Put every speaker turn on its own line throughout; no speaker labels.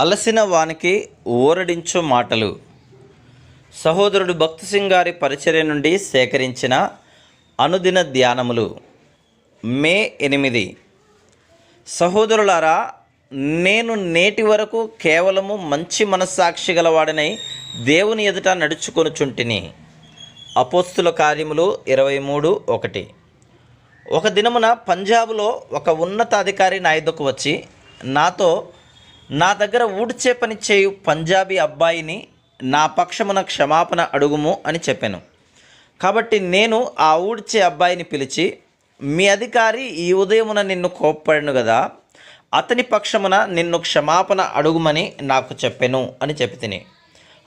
అలసిన వానికి ఊరడించు మాటలు. సహోదరుడు భక్తి సింగ్ గారి పరిచర్య నుండి సేకరించిన అనుదిన ధ్యానములు. మే 8. సహోదరులారా, నేను నేటి వరకు కేవలము మంచి మనస్సాక్షి గలవాడనై దేవుని ఎదుట నడుచుకొనుచుంటిని. అపోస్తుల కార్యములు 23:1. ఒక దినమున పంజాబులో ఒక ఉన్నతాధికారి నా యొద్దకు వచ్చి నాతో, నా దగ్గర ఊడ్చే పని చేయు పంజాబీ అబ్బాయిని నా పక్షమున క్షమాపణ అడుగుము అని చెప్పాను. కాబట్టి నేను ఆ ఊడ్చే అబ్బాయిని పిలిచి, మీ అధికారి ఈ ఉదయమున నిన్ను కోప్పడను కదా, అతని పక్షమున నిన్ను క్షమాపణ అడుగుమని నాకు చెప్పెను అని చెప్పితిని.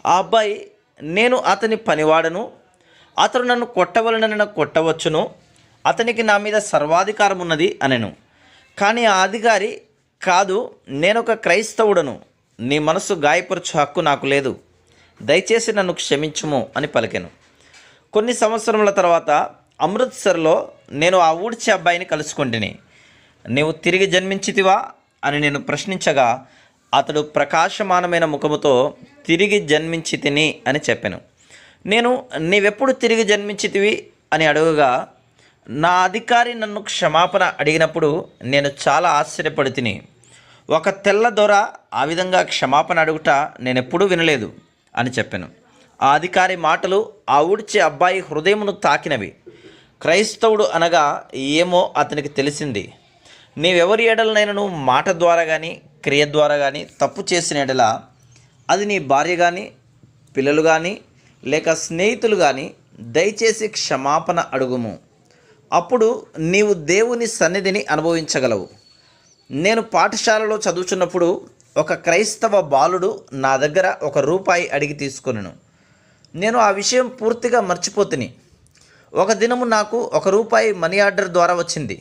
ఆ అబ్బాయి, నేను అతని పనివాడను, అతడు నన్ను కొట్టవలనని కొట్టవచ్చును, అతనికి నా మీద సర్వాధికారం ఉన్నది అనెను. కానీ ఆ అధికారి, కాదు, నేనొక క్రైస్తవుడను, నీ మనసు గాయపరచు హక్కు నాకు లేదు, దయచేసి నన్ను క్షమించుము అని పలికెను. కొన్ని సంవత్సరముల తర్వాత అమృత్సర్లో నేను ఆ ఊడ్చే అబ్బాయిని కలుసుకుంటుని. నీవు తిరిగి జన్మించితివా అని నేను ప్రశ్నించగా అతడు ప్రకాశమానమైన ముఖముతో తిరిగి జన్మించితిని అని చెప్పాను. నేను, నీవెప్పుడు తిరిగి జన్మించితివి అని అడుగగా, నా అధికారి నన్ను క్షమాపణ అడిగినప్పుడు నేను చాలా ఆశ్చర్యపడితిని. ఒక తెల్ల దొర ఆ విధంగా క్షమాపణ అడుగుట నేనెప్పుడూ వినలేదు అని చెప్పాను. ఆ అధికారి మాటలు ఆ ఊడ్చే అబ్బాయి హృదయమును తాకినవి. క్రైస్తవుడు అనగా ఏమో అతనికి తెలిసింది. నీవెవరి ఎడలనైనను మాట ద్వారా కానీ క్రియ ద్వారా కానీ తప్పు చేసిన ఎడల, అది నీ భార్య కానీ పిల్లలు కానీ లేక స్నేహితులు కానీ, దయచేసి క్షమాపణ అడుగుము, అప్పుడు నీవు దేవుని సన్నిధిని అనుభవించగలవు. నేను పాఠశాలలో చదువుతున్నప్పుడు ఒక క్రైస్తవ బాలుడు నా దగ్గర ₹1 అడిగి తీసుకొనెను. నేను ఆ విషయం పూర్తిగా మర్చిపోతిని. ఒక దినము నాకు ₹1 మనీ ఆర్డర్ ద్వారా వచ్చింది.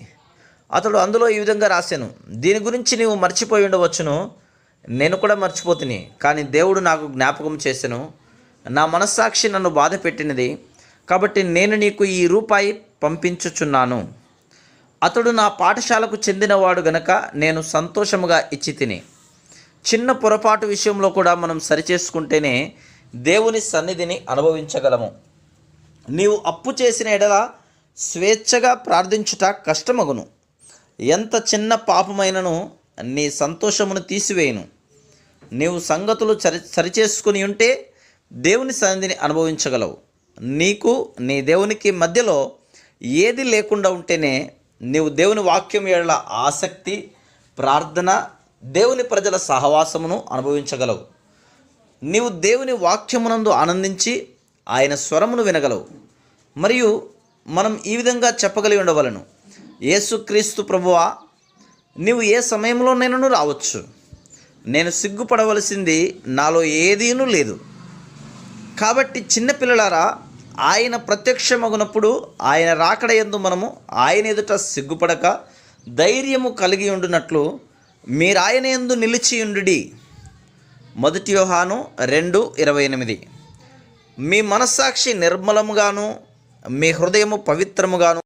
అతడు అందులో ఈ విధంగా రాశాను, దీని గురించి నీవు మర్చిపోయి ఉండవచ్చును, నేను కూడా మర్చిపోతిని, కానీ దేవుడు నాకు జ్ఞాపకం చేసెను. నా మనస్సాక్షి నన్ను బాధ పెట్టినది, కాబట్టి నేను నీకు ఈ ₹1 పంపించుచున్నాను. అతడు నా పాఠశాలకు చెందినవాడు గనక నేను సంతోషముగా ఇచ్చి తిని. చిన్న పొరపాటు విషయంలో కూడా మనం సరిచేసుకుంటేనే దేవుని సన్నిధిని అనుభవించగలము. నీవు అప్పు చేసిన ఎడల స్వేచ్ఛగా ప్రార్థించుట కష్టమగును. ఎంత చిన్న పాపమైనను నీ సంతోషమును తీసివేయును. నీవు సంగతులు సరిచేసుకుని ఉంటే దేవుని సన్నిధిని అనుభవించగలవు. నీకు నీ దేవునికి మధ్యలో ఏది లేకుండా ఉంటేనే నీవు దేవుని వాక్యం ఎడల ఆసక్తి, ప్రార్థన, దేవుని ప్రజల సహవాసమును అనుభవించగలవు. నీవు దేవుని వాక్యమునందు ఆనందించి ఆయన స్వరమును వినగలవు. మరియు మనం ఈ విధంగా చెప్పగలిగి ఉండవలను, యేసుక్రీస్తు ప్రభువా, నీవు ఏ సమయంలోనైనా రావచ్చు, నేను సిగ్గుపడవలసింది నాలో ఏదీనూ లేదు. కాబట్టి చిన్నపిల్లలారా, ఆయన ప్రత్యక్షమగునప్పుడు ఆయన రాకడ యందు మనము ఆయన ఎదుట సిగ్గుపడక ధైర్యము కలిగి ఉండునట్లు మీరు ఆయన యందు నిలిచియుండుడి. 1 యోహాను 2:28. మీ మనస్సాక్షి నిర్మలముగాను మీ హృదయము పవిత్రముగాను